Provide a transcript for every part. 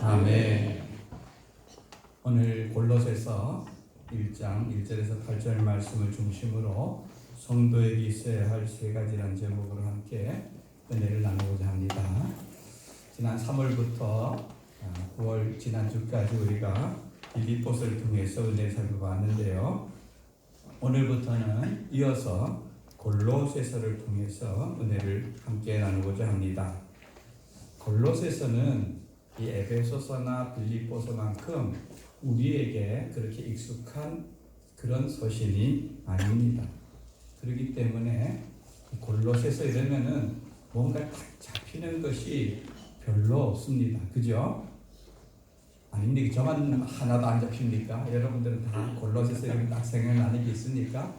아멘. 오늘 골로새서 1장 1절에서 8절 말씀을 중심으로 성도에게 있어야 할 세 가지라는 제목으로 함께 은혜를 나누고자 합니다. 지난 3월부터 9월 지난주까지 우리가 빌립보서를 통해서 은혜를 살펴봤는데요. 오늘부터는 이어서 골로새서를 통해서 은혜를 함께 나누고자 합니다. 골로새서는 이 에베소서나 빌립보서만큼 우리에게 그렇게 익숙한 그런 서신이 아닙니다. 그렇기 때문에 골로새서 이러면은 뭔가 딱 잡히는 것이 별로 없습니다. 그죠? 아닙니까? 저만 하나도 안 잡힙니까? 여러분들은 다 골로새서 이러면 딱 생각나는 게 있습니까?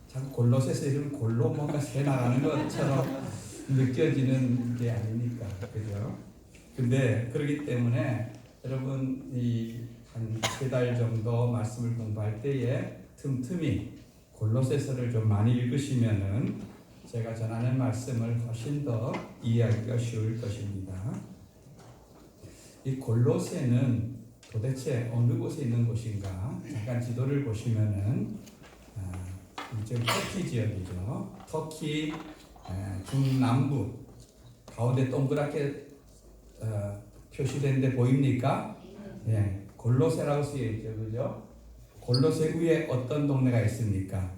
자꾸 골로새서 이러면 골로 뭔가 새 나가는 것처럼 느껴지는 게 아닙니까? 그죠? 근데 그렇기 때문에 여러분 한 3달 정도 말씀을 공부할 때에 틈틈이 골로새서를 좀 많이 읽으시면은 제가 전하는 말씀을 훨씬 더 이해하기가 쉬울 것입니다. 이 골로새는 도대체 어느 곳에 있는 곳인가? 잠깐 지도를 보시면은 이쪽 터키 지역이죠. 터키 중남부 가운데 동그랗게 표시된 데 보입니까? 예, 골로새라고 쓰여 있죠, 그죠? 골로새 위에 어떤 동네가 있습니까?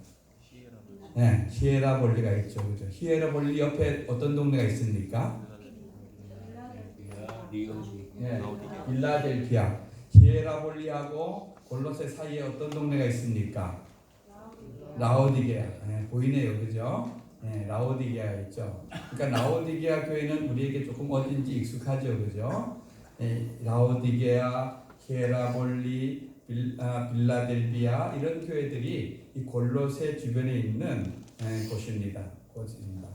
예, 히에라볼리가 있죠, 그죠? 히에라볼리 옆에 어떤 동네가 있습니까? 예, 빌라델피아. 히에라볼리하고 골로새 사이에 어떤 동네가 있습니까? 라오디게아. 예, 보이네요, 그죠? 네, 라오디게아 있죠. 그러니까 라오디게아 교회는 우리에게 조금 어딘지 익숙하죠, 그죠? 네, 라오디게아, 히에라볼리, 빌라델비아 이런 교회들이 이 골로새 주변에 있는 곳입니다.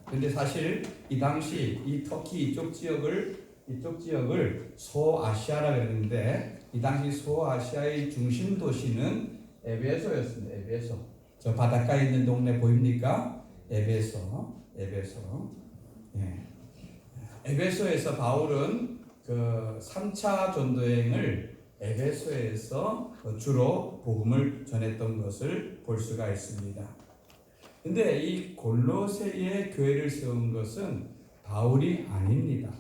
그런데 사실 이 당시 이 터키 이쪽 지역을 소아시아라 그랬는데 이 당시 소아시아의 중심 도시는 에베소였습니다. 에베소. 저 바닷가에 있는 동네 보입니까? 에베소. 예. 에베소에서 바울은 그 3차 전도여행을 에베소에서 주로 복음을 전했던 것을 볼 수가 있습니다. 근데 이 골로새의 교회를 세운 것은 바울이 아닙니다.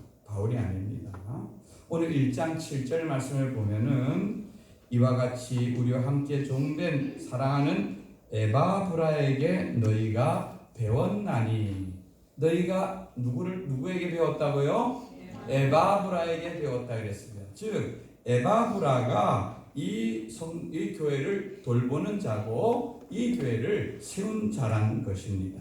오늘 1장 7절 말씀을 보면은 이와 같이 우리와 함께 종된 사랑하는 에바브라에게 너희가 배웠나니. 너희가 누구에게 배웠다고요? 에바브라에게 배웠다 그랬습니다. 즉 에바브라가 이 교회를 돌보는 자고 이 교회를 세운 자라는 것입니다.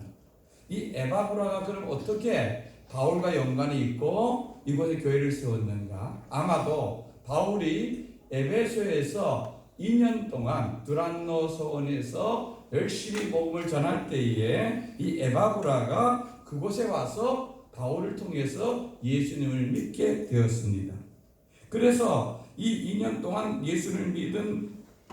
이 에바브라가 그럼 어떻게 바울과 연관이 있고 이곳에 교회를 세웠는가? 아마도 바울이 에베소에서 2년 동안 두란노 서원에서 열심히 복음을 전할 때에 이 에바브라가 그곳에 와서 바울을 통해서 예수님을 믿게 되었습니다. 그래서 이 2년 동안 예수를 믿은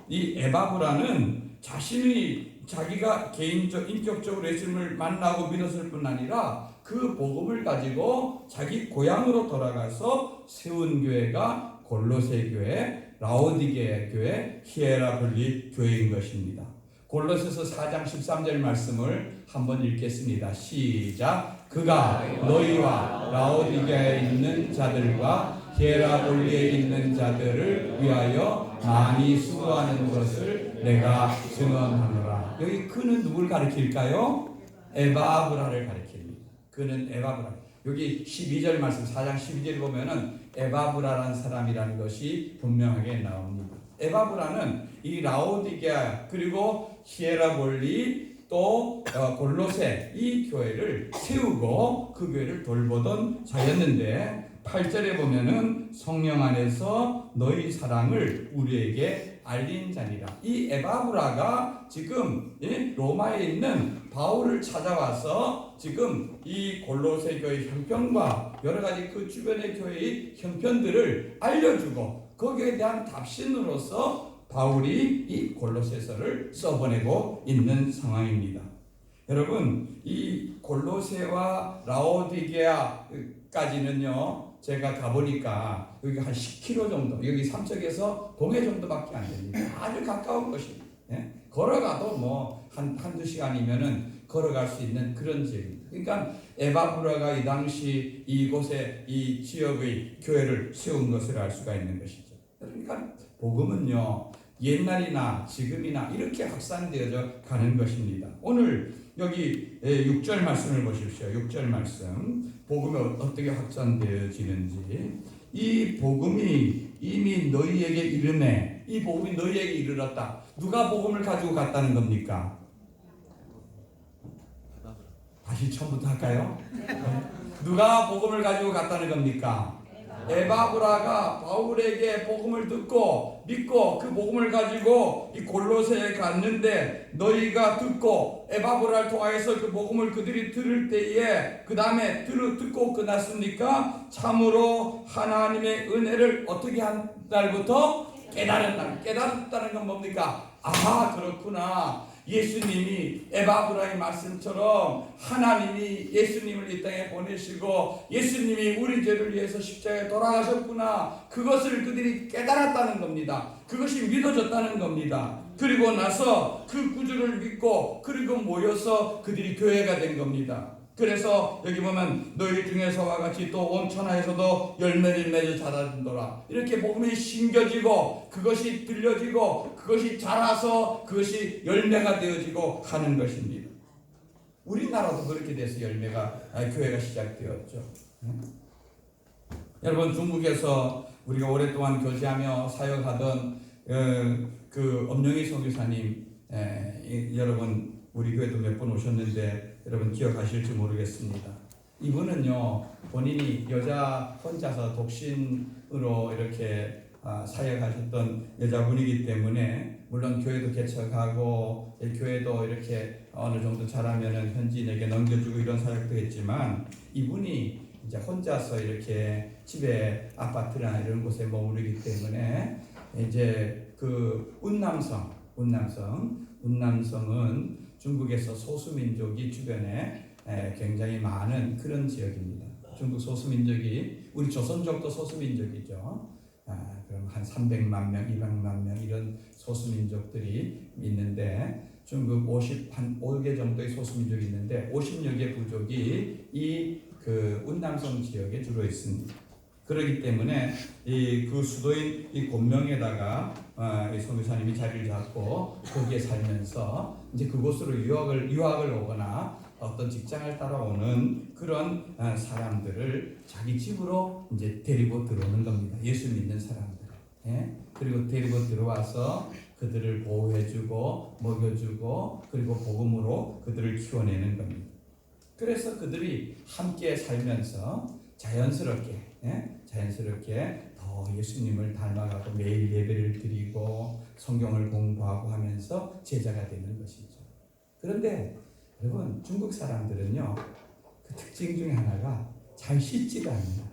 이 에바브라는 자기가 인격적으로 예수님을 만나고 믿었을 뿐 아니라 그 복음을 가지고 자기 고향으로 돌아가서 세운 교회가 골로새 교회, 라오디게아 교회, 히에라볼리 교회인 것입니다. 골로새서 4장 13절 말씀을 한번 읽겠습니다. 시작. 그가 너희와 라오디게아에 있는 자들과 히에라볼리에 있는 자들을 위하여 많이 수고하는 것을 내가 증언하노라. 여기 그는 누구를 가리킬까요? 에바브라를 가리킵니다. 그는 에바브라. 여기 12절 말씀 4장 12절 보면은 에바브라라는 사람이라는 것이 분명하게 나옵니다. 에바브라는 이 라오디게아 그리고 히에라볼리 또 골로새 이 교회를 세우고 그 교회를 돌보던 자였는데 8절에 보면은 성령 안에서 너희 사랑을 우리에게 알린 자니라. 이 에바브라가 지금 로마에 있는 바울을 찾아와서 지금 이 골로새 교회 형편과 여러 가지 그 주변의 교회의 형편들을 알려주고 거기에 대한 답신으로서 바울이 이 골로새서를 써보내고 있는 상황입니다. 여러분, 이 골로새와 라오디게아까지는요 제가 가보니까 여기가 한 10km 정도, 여기 삼척에서 동해 정도밖에 안 됩니다. 아주 가까운 것입니다. 예? 걸어가도 뭐 한두 시간이면은 걸어갈 수 있는 그런 지역입니다. 그러니까 에바브라가 이 당시 이곳에 이 지역의 교회를 세운 것을 알 수가 있는 것이죠. 그러니까 복음은요, 옛날이나 지금이나 이렇게 확산되어져 가는 것입니다. 오늘 여기 6절 말씀을 보십시오. 6절 말씀. 복음이 어떻게 확산되어지는지. 이 복음이 이미 너희에게 이르매. 이 복음이 너희에게 이르렀다. 누가 복음을 가지고 갔다는 겁니까? 다시 처음부터 할까요? 누가 복음을 가지고 갔다는 겁니까? 에바브라가 바울에게 복음을 듣고 믿고 그 복음을 가지고 이 골로새에 갔는데, 너희가 듣고 에바브라를 통하여서 그 복음을 그들이 들을 때에 그 다음에 듣고 끝났습니까? 참으로 하나님의 은혜를 어떻게 한 날부터 깨달았다는 건 뭡니까? 아, 그렇구나. 예수님이 에바브라의 말씀처럼 하나님이 예수님을 이 땅에 보내시고 예수님이 우리 죄를 위해서 십자가에 돌아가셨구나. 그것을 그들이 깨달았다는 겁니다. 그것이 믿어졌다는 겁니다. 그리고 나서 그 구주를 믿고 그리고 모여서 그들이 교회가 된 겁니다. 그래서 여기 보면 너희 중에서와 같이 또 온 천하에서도 열매를 맺어 자라는도라. 이렇게 복음이 심겨지고 그것이 들려지고 그것이 자라서 그것이 열매가 되어지고 하는 것입니다. 우리나라도 그렇게 돼서 교회가 시작되었죠. 여러분, 중국에서 우리가 오랫동안 교제하며 사역하던 그 엄영희 선교사님, 여러분 우리 교회도 몇 번 오셨는데 여러분 기억하실지 모르겠습니다. 이분은요, 본인이 여자 혼자서 독신으로 이렇게 사역하셨던 여자분이기 때문에 물론 교회도 개척하고 교회도 이렇게 어느 정도 잘하면은 현지인에게 넘겨주고 이런 사역도 했지만, 이분이 이제 혼자서 이렇게 집에 아파트나 이런 곳에 머무르기 때문에 이제 그 운남성은 중국에서 소수민족이 주변에 굉장히 많은 그런 지역입니다. 중국 소수민족이, 우리 조선족도 소수민족이죠. 그럼 한 300만 명, 200만 명 이런 소수민족들이 있는데, 중국 5개 정도의 소수민족이 있는데 50여 개 부족이 이 그 운남성 지역에 주로 있습니다. 그렇기 때문에 그 수도인 이 곤명에다가 이 선교사님이 자리를 잡고 거기에 살면서 이제 그곳으로 유학을 오거나 어떤 직장을 따라오는 그런 사람들을 자기 집으로 이제 데리고 들어오는 겁니다. 예수 믿는 사람들. 예? 그리고 데리고 들어와서 그들을 보호해주고 먹여주고 그리고 복음으로 그들을 키워내는 겁니다. 그래서 그들이 함께 살면서 자연스럽게 더 예수님을 닮아가고 매일 예배를 드리고 성경을 공부하고 하면서 제자가 되는 것이죠. 그런데 여러분, 중국 사람들은요, 그 특징 중에 하나가 잘 씻지가 않아요.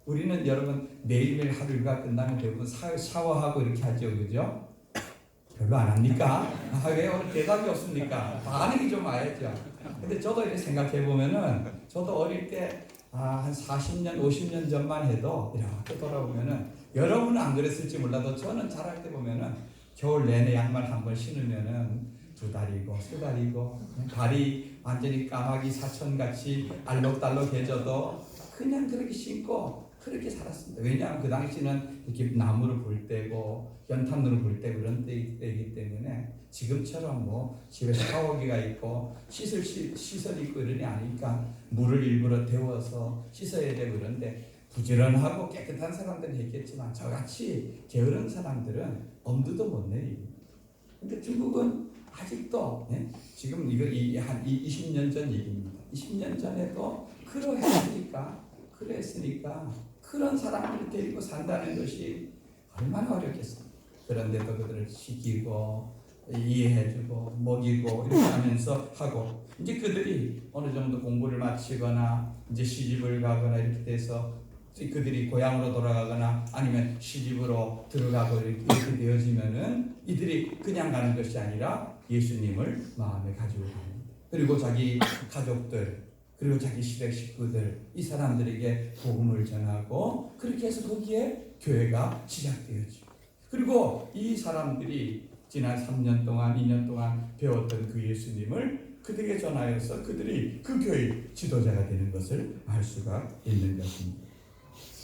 우리는 여러분 매일매일 하루 일과 끝나면 대부분 샤워하고 이렇게 하죠, 그죠? 별로 안 합니까? 왜 오늘 대답이 없습니까? 반응이 좀 와야죠. 근데 저도 이렇게 생각해 보면은, 저도 어릴 때 한 40년, 50년 전만 해도 이렇게 돌아보면은, 여러분은 안 그랬을지 몰라도 저는 자랄 때 보면은 겨울 내내 양말 한 번 신으면은 2달이고 3달이고 발이 완전히 까마귀 사천같이 알록달록해져도 그냥 그렇게 신고 그렇게 살았습니다. 왜냐하면 그 당시는 이렇게 나무를 불 때고 연탄으로 불 때 그런 때이기 때문에 지금처럼 뭐 집에 샤워기가 있고 시설이 있고 이러니 아니니까 물을 일부러 데워서 씻어야 되고 그런데, 부지런하고 깨끗한 사람들은 했겠지만 저같이 게으른 사람들은 엄두도 못 내립니다. 근데 중국은 아직도 지금 이거 한 20년 전 얘기입니다. 20년 전에도 그러했으니까 그런 사람들을 데리고 산다는 것이 얼마나 어렵겠습니까? 그런데도 그들을 시키고 이해해주고 먹이고 이렇게 하면서 하고, 이제 그들이 어느 정도 공부를 마치거나 이제 시집을 가거나 이렇게 돼서 그들이 고향으로 돌아가거나 아니면 시집으로 들어가고 이렇게 되어지면은, 이들이 그냥 가는 것이 아니라 예수님을 마음에 가지고 갑니다. 그리고 자기 가족들, 그리고 자기 시댁 식구들 이 사람들에게 복음을 전하고 그렇게 해서 거기에 교회가 시작되었죠. 그리고 이 사람들이 지난 3년 동안 2년 동안 배웠던 그 예수님을 그들에게 전하여서 그들이 그 교회 지도자가 되는 것을 알 수가 있는 것입니다.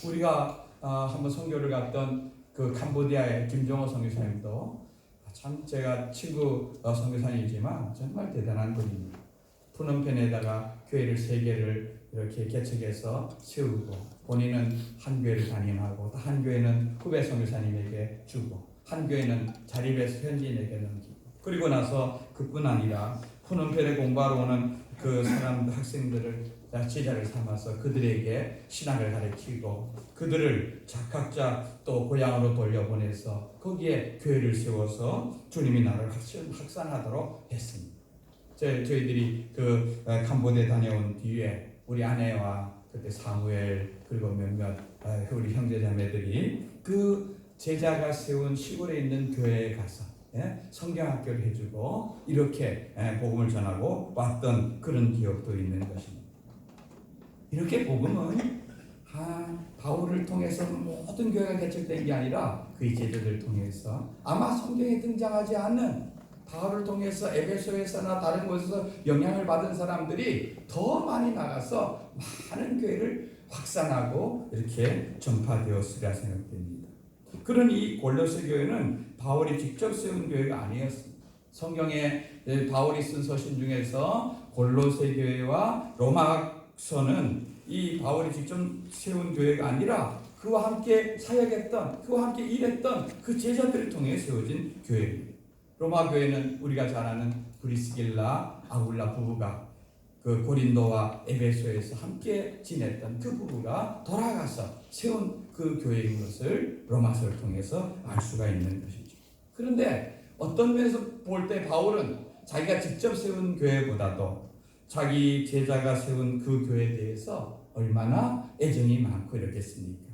우리가 한번 선교를 갔던 그 캄보디아의 김종호 선교사님도 참 제가 친구 선교사님이지만 정말 대단한 분입니다. 푸놈펜에다가 교회를 3개를 이렇게 개척해서 세우고 본인은 한 교회를 담임하고 또 한 교회는 후배 선교사님에게 주고 한 교회는 자립해서 현지인에게 넘기고 그리고 나서 그뿐 아니라 푸놈펜에 공부하러 오는 그 사람 학생들을 제자를 삼아서 그들에게 신학을 가르치고 그들을 작학자 또 고향으로 돌려보내서 거기에 교회를 세워서 주님의 나라를 확산하도록 했습니다. 저희들이 그 캄보디아 다녀온 뒤에 우리 아내와 그때 사무엘 그리고 몇몇 우리 형제자매들이 그 제자가 세운 시골에 있는 교회에 가서 성경학교를 해주고 이렇게 복음을 전하고 왔던 그런 기억도 있는 것입니다. 이렇게 복음은 바울을 통해서 모든 교회가 개척된 게 아니라 그의 제자들을 통해서 아마 성경에 등장하지 않는 바울을 통해서 에베소에서나 다른 곳에서 영향을 받은 사람들이 더 많이 나가서 많은 교회를 확산하고 이렇게 전파되었으리라 생각됩니다. 그런 이 골로새 교회는 바울이 직접 세운 교회가 아니었습니다. 성경에 바울이 쓴 서신 중에서 골로새 교회와 로마서는 이 바울이 직접 세운 교회가 아니라 그와 함께 사역했던, 그와 함께 일했던 그 제자들을 통해 세워진 교회입니다. 로마 교회는 우리가 잘 아는 브리스길라, 아굴라 부부가 그 고린도와 에베소에서 함께 지냈던 그 부부가 돌아가서 세운 그 교회인 것을 로마서를 통해서 알 수가 있는 것이죠. 그런데 어떤 면에서 볼 때 바울은 자기가 직접 세운 교회보다도 자기 제자가 세운 그 교회에 대해서 얼마나 애정이 많고 이렇겠습니까?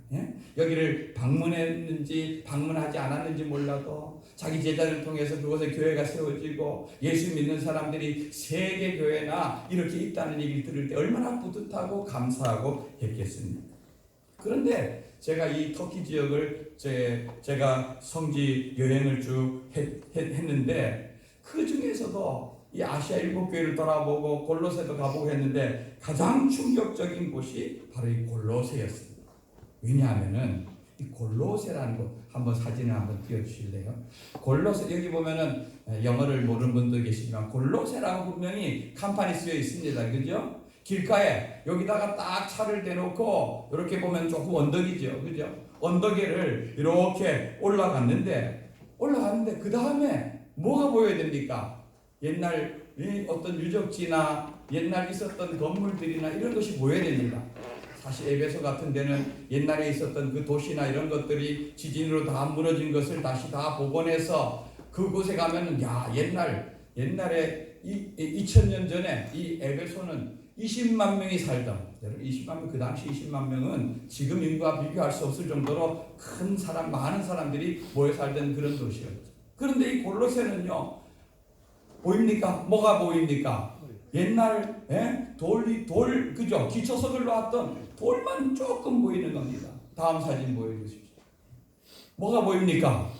여기를 방문했는지 방문하지 않았는지 몰라도 자기 제자를 통해서 그곳에 교회가 세워지고 예수 믿는 사람들이 세계 교회나 이렇게 있다는 얘기를 들을 때 얼마나 뿌듯하고 감사하고 했겠습니까? 그런데 제가 이 터키 지역을 제가 성지 여행을 쭉 했는데 그 중에서도 이 아시아 7교회를 돌아보고 골로새도 가보고 했는데 가장 충격적인 곳이 바로 이 골로새였습니다. 왜냐하면은 이 골로새라는 곳 한번 사진을 한번 띄워주실래요? 골로새 여기 보면은 영어를 모르는 분도 계시지만 골로새라고 분명히 간판이 쓰여 있습니다. 그죠? 길가에 여기다가 딱 차를 대놓고 이렇게 보면 조금 언덕이죠. 그죠? 언덕에를 이렇게 올라갔는데 그 다음에 뭐가 보여야 됩니까? 옛날 어떤 유적지나 옛날 있었던 건물들이나 이런 것이 보여야 됩니다. 사실 에베소 같은 데는 옛날에 있었던 그 도시나 이런 것들이 지진으로 다 무너진 것을 다시 다 복원해서 그곳에 가면은 야 옛날에 2000년 전에 이 에베소는 20만 명이 살던, 여러분 20만 명, 그 당시 20만 명은 지금 인구와 비교할 수 없을 정도로 큰 사람, 많은 사람들이 모여 살던 그런 도시였죠. 그런데 이 골로새는요, 보입니까? 뭐가 보입니까? 옛날 돌 그죠? 기초석을 놓았던 돌만 조금 보이는 겁니다. 다음 사진 보여주십시오. 뭐가 보입니까?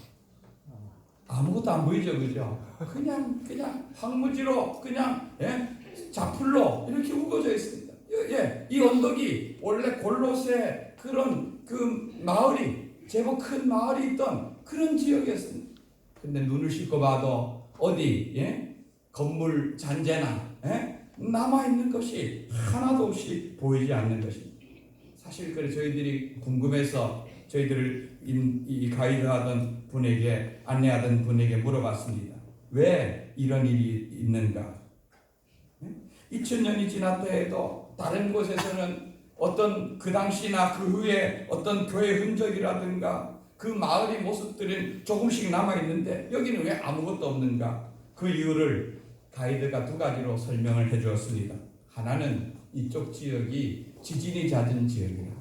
아무것도 안 보이죠, 그죠? 그냥 황무지로 그냥 자풀로 이렇게 우거져 있습니다. 이 언덕이 원래 골로새 그런 그 마을이 제법 큰 마을이 있던 그런 지역이었습니다. 근데 눈을 씻고 봐도 어디 건물 잔재나 남아 있는 것이 하나도 없이 보이지 않는 것입니다. 사실 그래 저희들이 궁금해서 저희들을 이 가이드하던 분에게 안내하던 분에게 물어봤습니다. 왜 이런 일이 있는가? 2000년이 지났다 해도 다른 곳에서는 어떤 그 당시나 그 후에 어떤 교회 흔적이라든가 그 마을의 모습들은 조금씩 남아 있는데 여기는 왜 아무것도 없는가? 그 이유를 가이드가 2가지로 설명을 해 주었습니다. 하나는 이쪽 지역이 지진이 잦은 지역이라.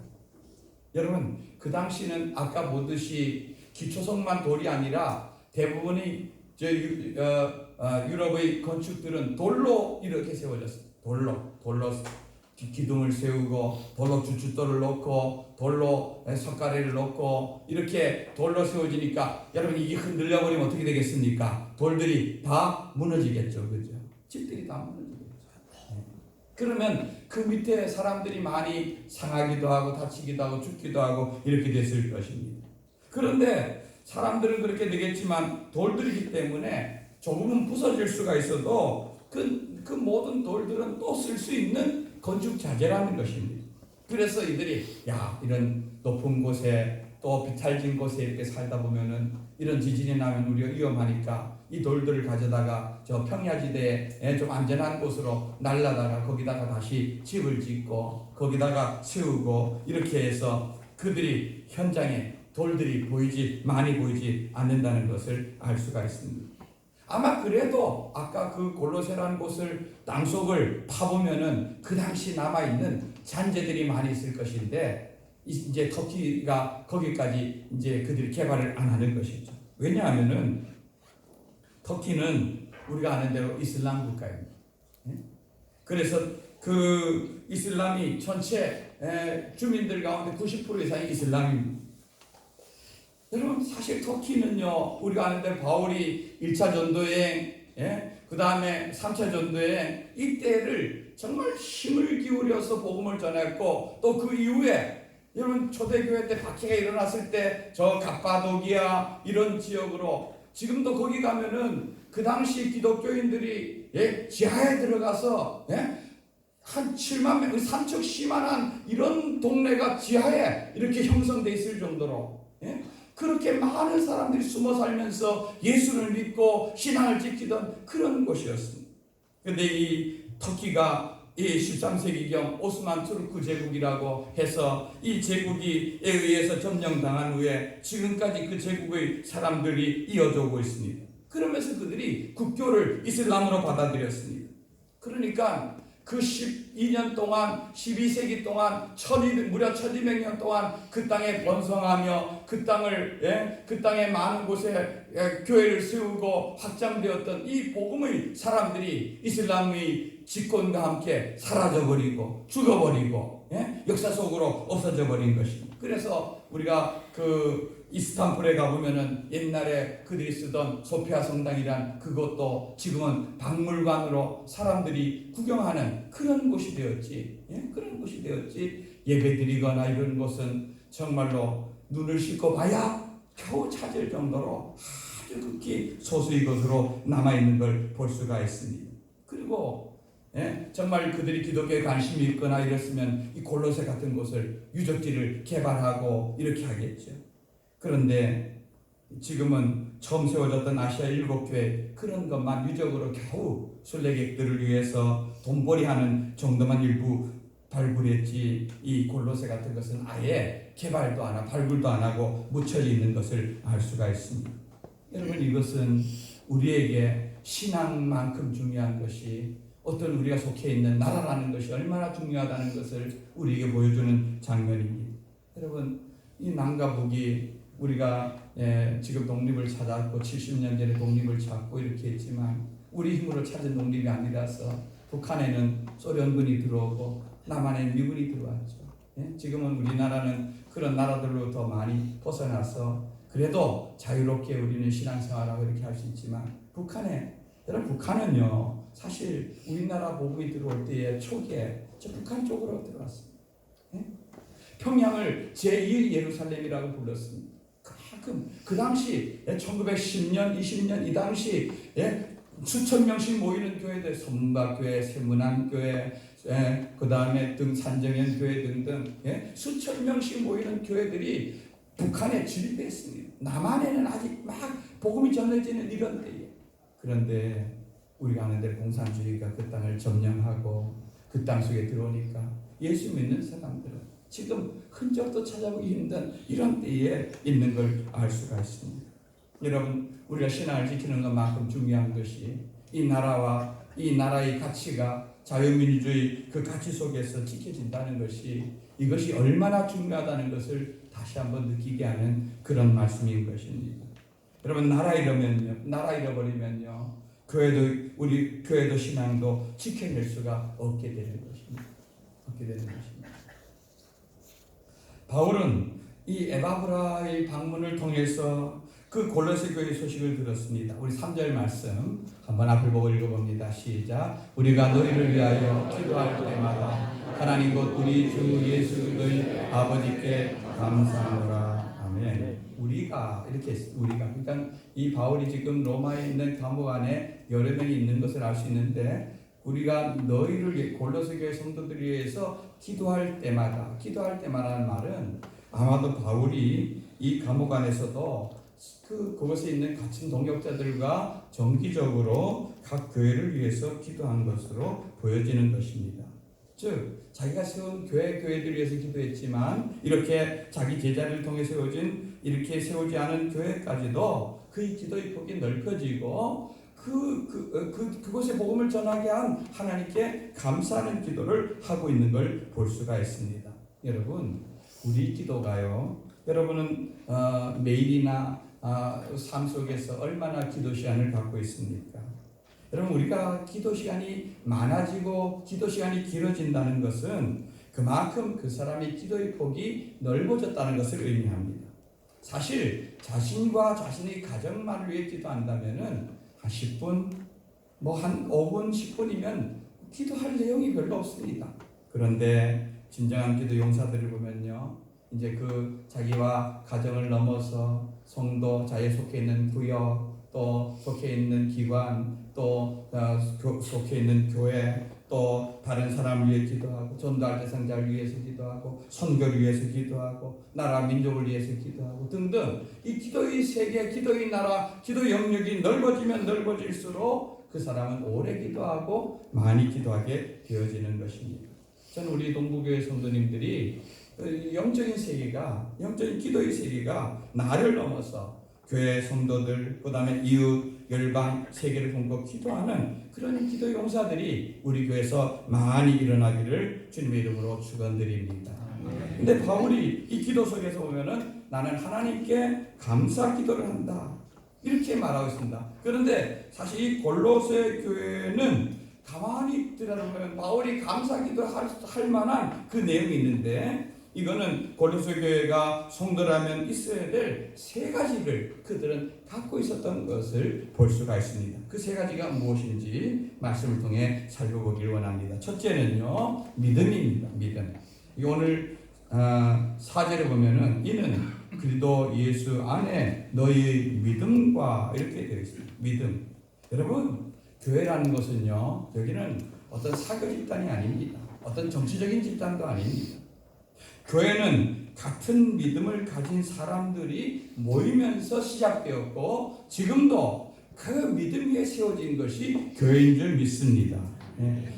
여러분 그 당시는 아까 보듯이 기초석만 돌이 아니라 대부분의 유럽의 건축들은 돌로 이렇게 세워졌습니다. 돌로 기둥을 세우고 돌로 주춧돌을 놓고 돌로 석가래를 놓고 이렇게 돌로 세워지니까 여러분 이게 흔들려 버리면 어떻게 되겠습니까? 돌들이 다 무너지겠죠, 그죠? 집들이 다 무너지겠죠. 그러면 그 밑에 사람들이 많이 상하기도 하고 다치기도 하고 죽기도 하고 이렇게 됐을 것입니다. 그런데 사람들은 그렇게 되겠지만 돌들이기 때문에 조금은 부서질 수가 있어도 그 모든 돌들은 또 쓸 수 있는 건축 자재라는 것입니다. 그래서 이들이 이런 높은 곳에 또 비탈진 곳에 이렇게 살다 보면은 이런 지진이 나면 우리가 위험하니까 이 돌들을 가져다가 저 평야지대에 좀 안전한 곳으로 날라다가 거기다가 다시 집을 짓고 거기다가 세우고 이렇게 해서 그들이 현장에 돌들이 많이 보이지 않는다는 것을 알 수가 있습니다. 아마 그래도 아까 그 골로새라는 곳을 땅속을 파보면은 그 당시 남아있는 잔재들이 많이 있을 것인데 이제 터키가 거기까지 이제 그들이 개발을 안 하는 것이죠. 왜냐하면은 터키는 우리가 아는 대로 이슬람 국가입니다. 그래서 그 이슬람이 전체 주민들 가운데 90% 이상이 이슬람입니다. 여러분 사실 터키는요 우리가 아는 대로 바울이 1차 전도여행 그 다음에 3차 전도여행 이때를 정말 힘을 기울여서 복음을 전했고 또 그 이후에 여러분 초대교회 때 박해가 일어났을 때 저 갑바도기아 이런 지역으로 지금도 거기 가면은 그 당시 기독교인들이 지하에 들어가서 한 7만 명, 삼척시만한 이런 동네가 지하에 이렇게 형성돼 있을 정도로 그렇게 많은 사람들이 숨어 살면서 예수를 믿고 신앙을 지키던 그런 곳이었습니다. 그런데 이 터키가 이 13세기경 오스만 투르크 제국이라고 해서 이 제국에 의해서 점령당한 후에 지금까지 그 제국의 사람들이 이어져 오고 있습니다. 그러면서 그들이 국교를 이슬람으로 받아들였습니다. 그러니까 그 12년 동안 12세기 동안 무려 1200년 동안 그 땅에 번성하며 그 땅에 많은 곳에 교회를 세우고 확장되었던 이 복음의 사람들이 이슬람의 집권과 함께 사라져버리고 죽어버리고 역사 속으로 없어져 버린 것입니다. 그래서 우리가 그 이스탄불에 가보면은 옛날에 그들이 쓰던 소피아 성당이란 그것도 지금은 박물관으로 사람들이 구경하는 그런 곳이 되었지. 그런 곳이 되었지. 예배드리거나 이런 곳은 정말로 눈을 씻고 봐야 겨우 찾을 정도로 아주 극히 소수의 것으로 남아있는 걸 볼 수가 있습니다. 그리고 정말 그들이 기독교에 관심이 있거나 이랬으면 이 골로새 같은 곳을 유적지를 개발하고 이렇게 하겠죠. 그런데 지금은 처음 세워졌던 아시아 7교회 그런 것만 유적으로 겨우 순례객들을 위해서 돈벌이하는 정도만 일부 발굴했지 이 골로새 같은 것은 아예 개발도 안 하고 발굴도 안 하고 묻혀져 있는 것을 알 수가 있습니다. 여러분 이것은 우리에게 신앙만큼 중요한 것이 어떤 우리가 속해 있는 나라라는 것이 얼마나 중요하다는 것을 우리에게 보여주는 장면입니다. 여러분 이 남과 북이 우리가 지금 독립을 찾았고 70년 전에 독립을 찾고 이렇게 했지만 우리 힘으로 찾은 독립이 아니라서 북한에는 소련군이 들어오고 남한에는 미군이 들어왔죠. 지금은 우리나라는 그런 나라들로 더 많이 벗어나서 그래도 자유롭게 우리는 신앙생활하고 이렇게 할 수 있지만 여러분 북한은요 사실 우리나라 복음이 들어올 때의 초기에 저 북한 쪽으로 들어왔습니다. 평양을 제2 예루살렘이라고 불렀습니다. 그 당시 1910년, 20년 이 당시 수천 명씩 모이는 교회들 선박교회, 세문안교회, 그 다음에 산정현 교회 등등 수천 명씩 모이는 교회들이 북한에 진입했습니다. 남한에는 아직 막 복음이 전해지는 이런 때에 그런데 우리가 아는 대로 공산주의가 그 땅을 점령하고 그 땅 속에 들어오니까 예수 믿는 사람들은 지금 흔적도 찾아보기 힘든 이런 때에 있는 걸 알 수가 있습니다. 여러분 우리가 신앙을 지키는 것만큼 중요한 것이 이 나라와 이 나라의 가치가 자유민주주의 그 가치 속에서 지켜진다는 것이 이것이 얼마나 중요하다는 것을 다시 한번 느끼게 하는 그런 말씀인 것입니다. 여러분 나라 잃어버리면요 우리 교회도 신앙도 지켜낼 수가 없게 되는 것입니다. 얻게 되는 것입니다. 바울은 이 에바브라의 방문을 통해서 그 골로새 교회 소식을 들었습니다. 우리 3절 말씀 한번 앞을 보고 읽어봅니다. 시작. 우리가 너희를 위하여 기도할 때마다 하나님 곧 우리 주 예수의 아버지께 감사하노라. 아멘. 우리가 이렇게 우리가 그러니까 이 바울이 지금 로마에 있는 감옥 안에 여러 명이 있는 것을 알 수 있는데 우리가 너희를 골로새 교회 성도들을 위해서 기도할 때마다라는 말은 아마도 바울이 이 감옥 안에서도 그곳에 있는 갇힌 동역자들과 정기적으로 각 교회를 위해서 기도한 것으로 보여지는 것입니다. 즉 자기가 세운 교회들을 위해서 기도했지만 이렇게 자기 제자를 통해 세워진 이렇게 세우지 않은 교회까지도 그의 기도의 폭이 넓어지고 그곳에 복음을 전하게 한 하나님께 감사하는 기도를 하고 있는 걸 볼 수가 있습니다. 여러분, 우리 기도가요. 여러분은 매일이나 삶 속에서 얼마나 기도 시간을 갖고 있습니까? 여러분, 우리가 기도 시간이 많아지고 기도 시간이 길어진다는 것은 그만큼 그 사람의 기도의 폭이 넓어졌다는 것을 의미합니다. 사실 자신과 자신의 가정만을 위해 기도한다면은 한 10분, 한 5분, 10분이면 기도할 내용이 별로 없습니다. 그런데 진정한 기도 용사들을 보면요, 이제 그 자기와 가정을 넘어서 성도, 자기에 속해 있는 구역, 또 속해 있는 기관, 또 속해 있는 교회, 또 다른 사람을 위해 기도하고 전도할 대상자를 위해서 기도하고 선교를 위해서 기도하고 나라 민족을 위해서 기도하고 등등 이 기도의 세계, 기도의 나라, 기도 영역이 넓어지면 넓어질수록 그 사람은 오래 기도하고 많이 기도하게 되어지는 것입니다. 저는 우리 동부교회 성도님들이 영적인 세계가, 영적인 기도의 세계가 나를 넘어서 교회 성도들, 그 다음에 이웃, 열방, 세계를 품고 기도하는 그런 기도 용사들이 우리 교회에서 많이 일어나기를 주님의 이름으로 축원드립니다. 근데 바울이 이 기도 속에서 보면은 나는 하나님께 감사 기도를 한다, 이렇게 말하고 있습니다. 그런데 사실 이 골로새 교회는 가만히 들여다보면 바울이 감사 기도를 할 만한 그 내용이 있는데 이거는 골로새 교회가 성도라면 있어야 될 세 가지를 그들은 갖고 있었던 것을 볼 수가 있습니다. 그 세 가지가 무엇인지 말씀을 통해 살펴보길 원합니다. 첫째는요, 믿음입니다. 믿음. 오늘 4절에 보면은 이는 그리스도 예수 안에 너희의 믿음과 이렇게 되어 있습니다. 믿음. 여러분, 교회라는 것은요, 여기는 어떤 사교 집단이 아닙니다. 어떤 정치적인 집단도 아닙니다. 교회는 같은 믿음을 가진 사람들이 모이면서 시작되었고 지금도 그 믿음 위에 세워진 것이 교회인 줄 믿습니다.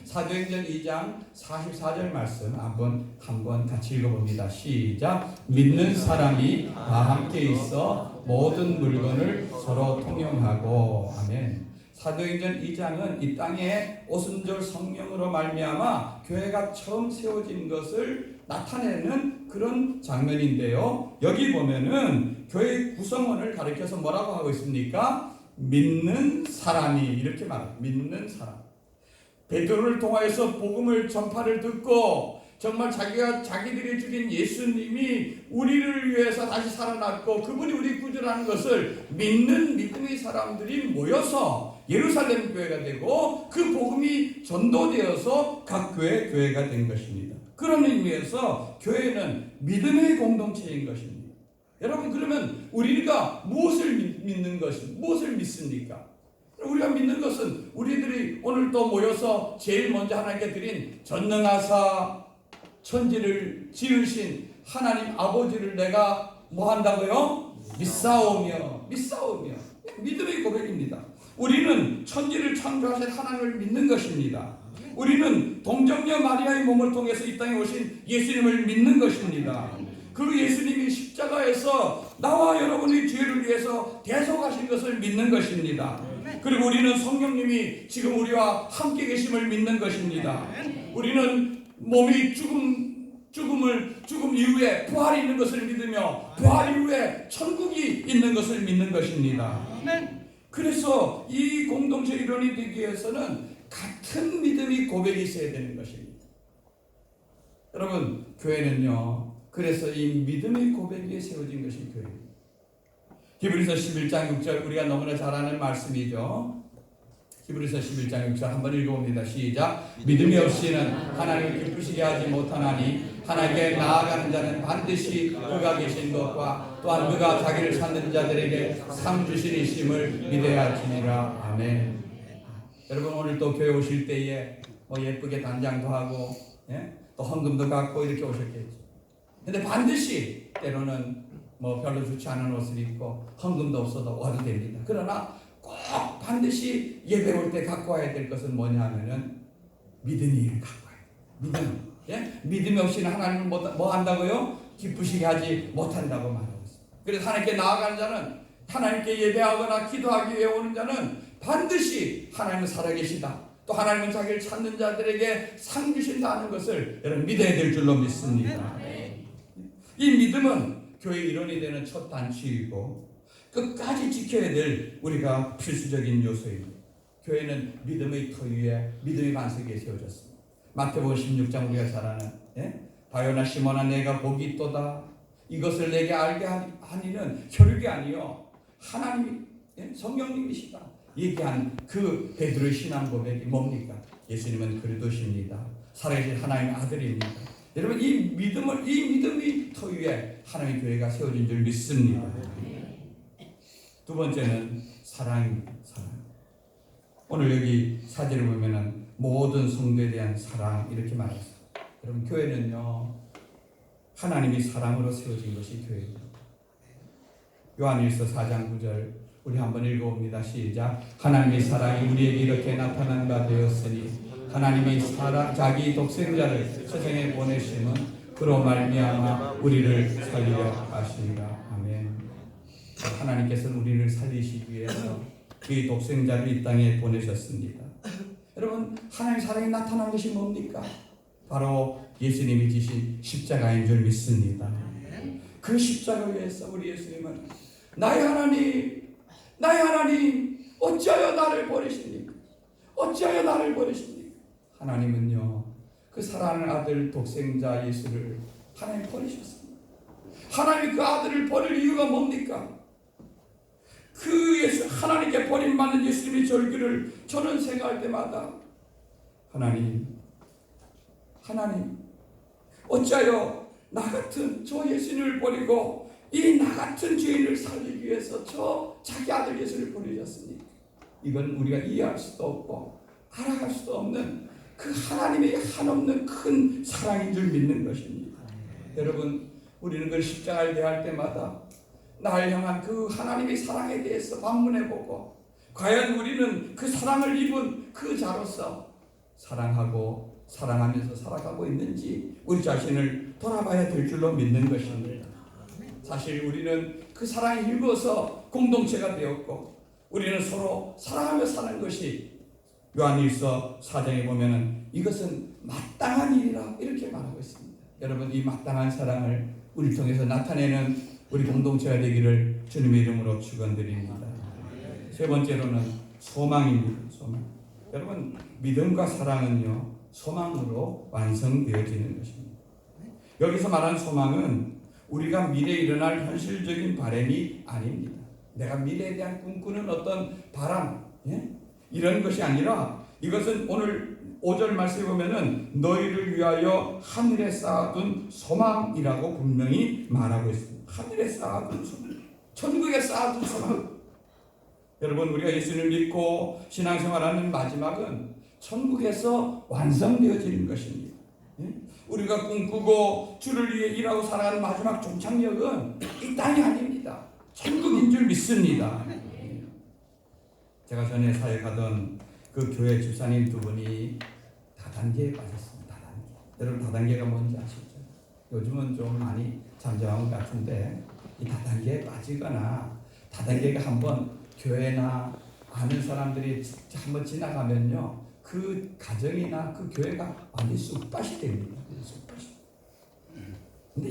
사도행전 2장 44절 말씀 한번 같이 읽어봅니다. 시작. 믿는 사람이 다 함께 있어 모든 물건을 서로 통용하고. 아멘. 사도행전 2장은 이 땅에 오순절 성령으로 말미암아 교회가 처음 세워진 것을 나타내는 그런 장면인데요. 여기 보면은 교회 구성원을 가리켜서 뭐라고 하고 있습니까? 믿는 사람이, 이렇게 말해요. 믿는 사람. 베드로를 통하여서 복음을 전파를 듣고 정말 자기들이 죽인 예수님이 우리를 위해서 다시 살아났고 그분이 우리 구주라는 것을 믿는 믿음의 사람들이 모여서 예루살렘 교회가 되고 그 복음이 전도되어서 각 교회가 된 것입니다. 그런 의미에서 교회는 믿음의 공동체인 것입니다. 여러분, 그러면 우리가 무엇을 믿습니까? 우리가 믿는 것은 우리들이 오늘 또 모여서 제일 먼저 하나님께 드린 전능하사 천지를 지으신 하나님 아버지를 내가 뭐 한다고요? 믿사오며 믿음의 고백입니다. 우리는 천지를 창조하신 하나님을 믿는 것입니다. 우리는 동정녀 마리아의 몸을 통해서 이 땅에 오신 예수님을 믿는 것입니다. 그 예수님이 십자가에서 나와 여러분의 죄를 위해서 대속하신 것을 믿는 것입니다. 그리고 우리는 성령님이 지금 우리와 함께 계심을 믿는 것입니다. 우리는 몸이 죽음 이후에 부활이 있는 것을 믿으며 부활 이후에 천국이 있는 것을 믿는 것입니다. 그래서 이 공동체 일원이 되기 위해서는 같은 믿음이 고백이 있어야 되는 것입니다. 여러분, 교회는요, 그래서 이 믿음의 고백 위에 세워진 것이 교회입니다. 히브리서 11장 6절, 우리가 너무나 잘 아는 말씀이죠. 히브리서 11장 6절 한번 읽어봅니다. 시작. 믿음이 없이는 하나님을 기쁘시게 하지 못하나니 하나님께 나아가는 자는 반드시 그가 계신 것과 또한 그가 자기를 찾는 자들에게 상 주시니심을 믿어야 하시니라. 아멘. 여러분, 오늘 또 교회 오실 때에 뭐 예쁘게 단장도 하고, 또 헌금도 갖고 이렇게 오셨겠죠. 근데 반드시 때로는 뭐 별로 좋지 않은 옷을 입고 헌금도 없어도 와도 됩니다. 그러나 꼭 반드시 예배 올 때 갖고 와야 될 것은 뭐냐 하면은 믿음을 갖고 와야 돼요. 믿음. 믿음이 없이는 하나님을 뭐 한다고요? 기쁘시게 하지 못한다고 말하고 있습니다. 그래서 하나님께 나아가는 자는, 하나님께 예배하거나 기도하기 위해 오는 자는 반드시 하나님은 살아계시다, 또 하나님은 자기를 찾는 자들에게 상 주신다는 것을 여러분 믿어야 될 줄로 믿습니다. 이 믿음은 교회 일원이 되는 첫 단추이고 끝까지 지켜야 될 우리가 필수적인 요소입니다. 교회는 믿음의 터 위에 믿음의 반석에 세워졌습니다. 마태복음 16장 우리가 잘 아는 바요나 시몬아 내가 복이 있도다 이것을 내게 알게 하니는 혈육이 아니요 하나님이 성령님이시다 얘기한 그 베드로의 신앙 고백이 뭡니까? 예수님은 그리스도십니다. 살아계신 하나님의 아들입니다. 여러분, 이 믿음의 터 위에 하나님의 교회가 세워진 줄 믿습니다. 두 번째는 사랑입니다. 사랑. 오늘 여기 사제를 보면은 모든 성도에 대한 사랑 이렇게 말했어요. 여러분, 교회는요 하나님이 사랑으로 세워진 것이 교회입니다. 요한일서 4장 9절 우리 한번 읽어봅니다. 시작. 하나님의 사랑이 우리에게 이렇게 나타난 바 되었으니 하나님이 자기 독생자를 세상에 보내심은 그로 말미암아 우리를 살리려 하시니라. 아멘. 하나님께서는 우리를 살리시기 위해서 그의 독생자를 이 땅에 보내셨습니다. 여러분, 하나님의 사랑이 나타난 것이 뭡니까? 바로 예수님이 지신 십자가인 줄 믿습니다. 그 십자가 위에서 우리 예수님은 나의 하나님 어찌하여 나를 버리십니까? 어찌하여 나를 버리십니까? 하나님은요 그 사랑하는 아들 독생자 예수를 하나님 버리셨습니다. 하나님이 그 아들을 버릴 이유가 뭡니까? 그 예수, 하나님께 버림받는 예수님의 절규를 저는 생각할 때마다 하나님 어찌하여 나 같은 저 예수님을 버리고 이 나 같은 죄인을 살리기 위해서 저 자기 아들 예수를 보내셨습니까? 이건 우리가 이해할 수도 없고 알아갈 수도 없는 그 하나님의 한없는 큰 사랑인 줄 믿는 것입니다. 여러분, 우리는 그걸 십자가를 대할 때마다 나를 향한 그 하나님의 사랑에 대해서 반문해보고 과연 우리는 그 사랑을 입은 그 자로서 사랑하고 사랑하면서 살아가고 있는지 우리 자신을 돌아봐야 될 줄로 믿는 것입니다. 사실 우리는 그 사랑에 힘입어서 공동체가 되었고 우리는 서로 사랑하며 사는 것이 요한일서 4장에 보면은 이것은 마땅한 일이라 이렇게 말하고 있습니다. 여러분, 이 마땅한 사랑을 우리를 통해서 나타내는 우리 공동체가 되기를 주님의 이름으로 축원드립니다. 세 번째로는 소망입니다. 소망. 여러분, 믿음과 사랑은요 소망으로 완성되어지는 것입니다. 여기서 말하는 소망은 우리가 미래에 일어날 현실적인 바람이 아닙니다. 내가 미래에 대한 꿈꾸는 어떤 바람, 이런 것이 아니라 이것은 오늘 5절 말씀에 보면은 너희를 위하여 하늘에 쌓아둔 소망이라고 분명히 말하고 있습니다. 하늘에 쌓아둔 소망, 천국에 쌓아둔 소망. 여러분, 우리가 예수님을 믿고 신앙생활하는 마지막은 천국에서 완성되어지는 것입니다. 우리가 꿈꾸고 주를 위해 일하고 살아가는 마지막 종착역은 이 땅이 아닙니다. 천국인 줄 믿습니다. 제가 전에 사역하던 그 교회 집사님 두 분이 다단계에 빠졌습니다. 다단계. 여러분, 다단계가 뭔지 아시죠? 요즘은 좀 많이 잠잠한 것 같은데 이 다단계에 빠지거나 다단계가 한번 교회나 아는 사람들이 한번 지나가면요 그 가정이나 그 교회가 완전히 쑥밭이 됩니다. 쑥밭이. 근데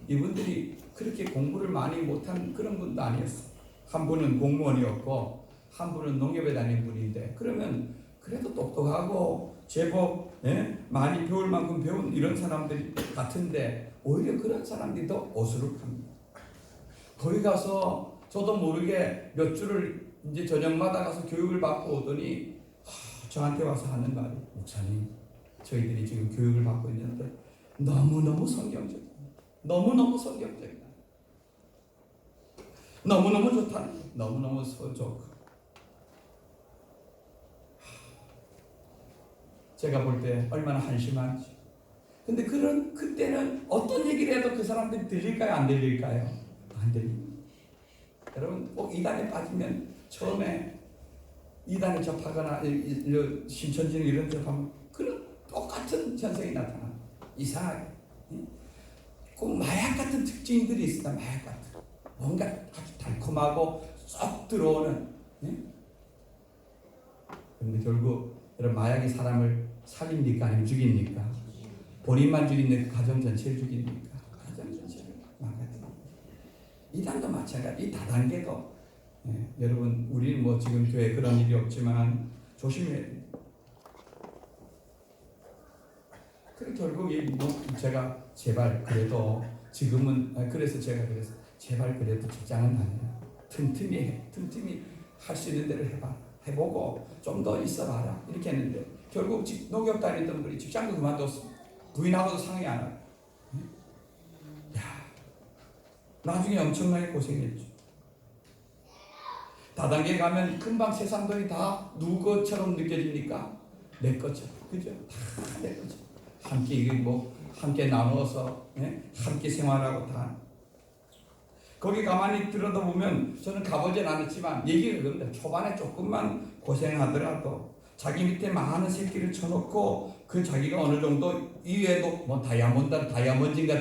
이분들이 그렇게 공부를 많이 못한 그런 분도 아니었어요. 한 분은 공무원이었고 한 분은 농협에 다닌 분인데 그러면 그래도 똑똑하고 제법 많이 배울 만큼 배운 이런 사람들 같은데 오히려 그런 사람들이 더 어수룩합니다. 거기 가서 저도 모르게 몇 주를 이제 저녁마다 가서 교육을 받고 오더니 저한테 와서 하는 말이, 목사님, 저희들이 지금 교육을 받고 있는데 너무너무 성경적이다. 너무너무 성경적이다. 너무너무 좋다. 너무너무 좋고. 제가 볼 때 얼마나 한심한지. 근데 그때는 어떤 얘기를 해도 그 사람들이 들릴까요? 안 들릴까요? 안 들립니다. 여러분, 꼭 이단에 빠지면 처음에 이단에 접하거나 신천지는 이런 접하면 그런 똑같은 현상이 나타나. 이상하게. 꼭 마약 같은 특징들이 있습니다. 마약 같은. 뭔가 아주 달콤하고 쏙 들어오는. 그런데 결국 여러분, 마약이 사람을 살립니까? 아니면 죽입니까? 본인만 죽이는 가정 전체를 죽입니까? 가정 전체를 망가뜨립니다. 이단도 마찬가지. 이 다단계도 여러분, 우리는 뭐 지금 교회 그런 일이 없지만 조심해야 됩니다. 그래 결국 제가 제발 그래도 지금은 그래서 제가 제발 그래도 직장은 다녀라. 틈틈이 할 수 있는 대로 해보고 좀 더 있어봐라 이렇게 했는데 결국 농협 다니던 분이 직장도 그만뒀습니다. 부인하고도 상의 안 하고. 야, 나중에 엄청나게 고생했죠. 다단계 가면 금방 세상 돈이 다 누구 것처럼 느껴집니까? 내 것처럼. 그죠? 다 내 것처럼. 함께 나눠서 함께 생활하고 다. 거기 가만히 들여다보면 저는 가보진 않았지만 얘기가 그런데 초반에 조금만 고생하더라도 자기 밑에 많은 새끼를 쳐놓고 그 자기가 어느 정도 이외에도 뭐 다이아몬드인가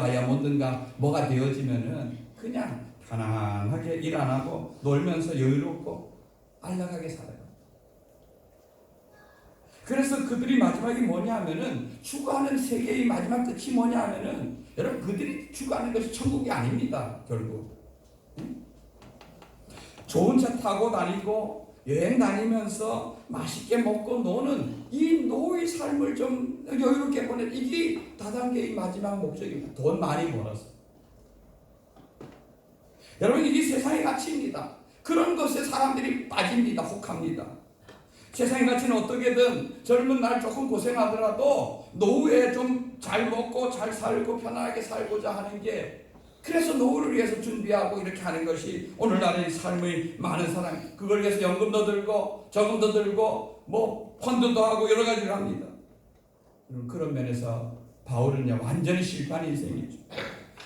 뭐가 되어지면은 그냥 편안하게 일 안 하고 놀면서 여유롭고 안락하게 살아요. 그래서 그들이 마지막이 뭐냐 하면은 추구하는 세계의 마지막 끝이 뭐냐 하면은 여러분 그들이 추구하는 것이 천국이 아닙니다. 결국 좋은 차 타고 다니고 여행 다니면서 맛있게 먹고 노는 이 노의 삶을 좀 여유롭게 보내, 이게 다단계의 마지막 목적입니다. 돈 많이 벌어서. 여러분 이게 세상의 가치입니다. 그런 것에 사람들이 빠집니다. 혹합니다. 세상의 가치는 어떻게든 젊은 날 조금 고생하더라도 노후에 좀 잘 먹고 잘 살고 편안하게 살고자 하는 게, 그래서 노후를 위해서 준비하고 이렇게 하는 것이 오늘날의 삶의 많은 사람. 그걸 위해서 연금도 들고 저금도 들고 뭐 펀드도 하고 여러 가지를 합니다. 그런 면에서 바울은요 완전히 실패한 인생이죠.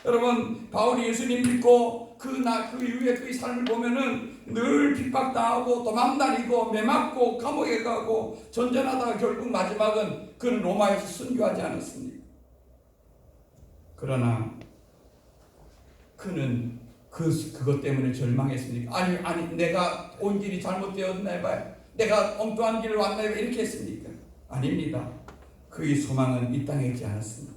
여러분 바울이 예수님 믿고 그 이후에 그의 삶을 보면은 늘 핍박당하고 도망다니고 매맞고 감옥에 가고 전전하다가 결국 마지막은 그는 로마에서 순교하지 않았습니다. 그러나 그는 그것 때문에 절망했습니까? 아니 내가 온 길이 잘못되었나 봐요. 내가 엉뚱한 길을 왔나 봐요. 이렇게 했습니까? 아닙니다. 그의 소망은 이 땅에 있지 않았습니다.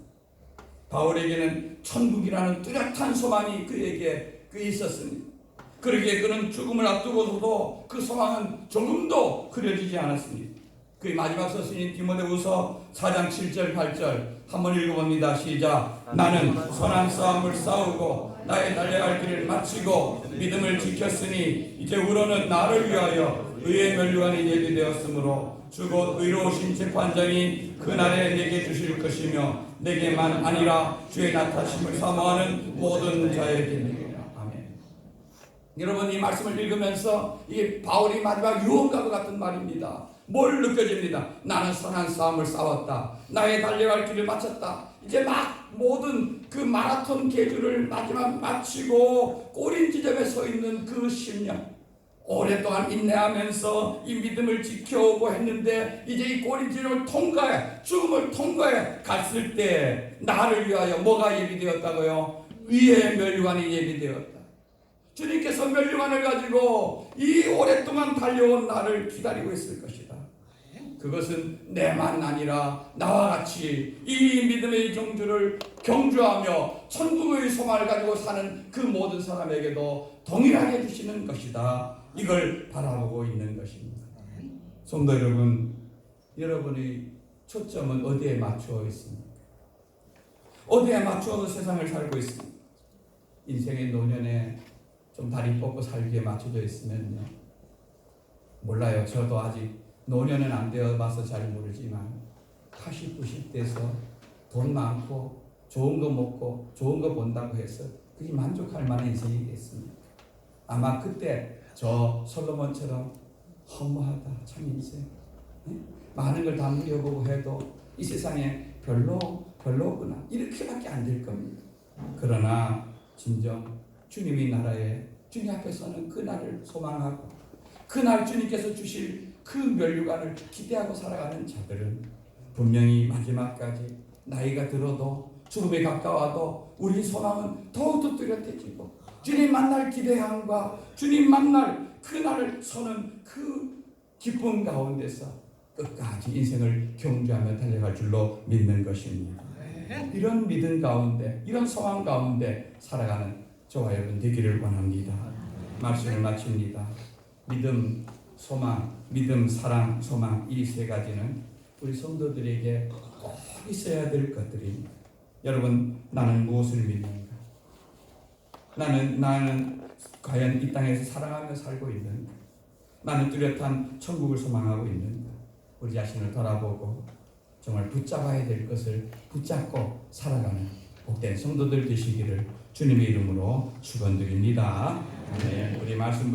바울에게는 천국이라는 뚜렷한 소망이 그에게 있었습니다. 그러기에 그는 죽음을 앞두고서도 그 소망은 조금도 그려지지 않았습니다. 그의 마지막 서신인 디모데후서 4장 7절 8절 한번 읽어봅니다. 시작. 나는 선한 싸움을 싸우고 나의 달려야 할 길을 마치고 믿음을 지켰으니 이제 우러는 나를 위하여 의의 멸류관이 예비되었으므로 주 곧 의로우신 재판장이 그날에 내게 주실 것이며 내게만 아니라 주의 나타심을 사모하는 모든 자에게. 아멘. 여러분 이 말씀을 읽으면서 이게 바울이 마지막 유언과도 같은 말입니다. 뭘 느껴집니다. 나는 선한 싸움을 싸웠다. 나의 달려갈 길을 마쳤다. 이제 막 모든 그 마라톤 계주를 마지막 마치고 꼬린 지점에 서 있는 그 10년. 오랫동안 인내하면서 이 믿음을 지켜오고 했는데 이제 이 꼬린 지점을 통과해, 죽음을 통과해 갔을 때 나를 위하여 뭐가 예비되었다고요? 의의 멸류관이 예비되었다. 주님께서 멸류관을 가지고 이 오랫동안 달려온 나를 기다리고 있을 것이다. 그것은 내만 아니라 나와 같이 이 믿음의 경주를 경주하며 천국의 소망을 가지고 사는 그 모든 사람에게도 동일하게 해주시는 것이다. 이걸 바라보고 있는 것입니다. 성도 여러분, 여러분의 초점은 어디에 맞추어 있습니까? 어디에 맞추어서 세상을 살고 있습니까? 인생의 노년에 좀 다리 뻗고 살기에 맞춰져 있으면요, 몰라요. 저도 아직 노년은 안 되어봐서 잘 모르지만 80, 90대에서 돈 많고 좋은 거 먹고 좋은 거 본다고 해서 그게 만족할 만한 인생이겠습니까? 아마 그때 저 솔로몬처럼 허무하다 참 인생, 많은 걸 다 누려보고 해도 이 세상에 별로구나 이렇게밖에 안 될 겁니다. 그러나 진정 주님의 나라에 주님 앞에서는 그날을 소망하고 그날 주님께서 주실 그 면류관을 기대하고 살아가는 자들은 분명히 마지막까지 나이가 들어도 죽음에 가까워도 우리 소망은 더욱더 뚜렷해지고 주님 만날 기대함과 주님 만날 그날을 서는 그 기쁨 가운데서 끝까지 인생을 경주하며 달려갈 줄로 믿는 것입니다. 이런 믿음 가운데, 이런 소망 가운데 살아가는 저와 여러분 되기를 원합니다. 말씀을 마칩니다. 믿음, 소망, 믿음, 사랑, 소망, 이 세 가지는 우리 성도들에게 꼭 있어야 될 것들입니다. 여러분, 나는 무엇을 믿는가? 나는 과연 이 땅에서 사랑하며 살고 있는가? 나는 뚜렷한 천국을 소망하고 있는가? 우리 자신을 돌아보고 정말 붙잡아야 될 것을 붙잡고 살아가는 복된 성도들 되시기를 주님의 이름으로 축원드립니다. 네, 우리 말씀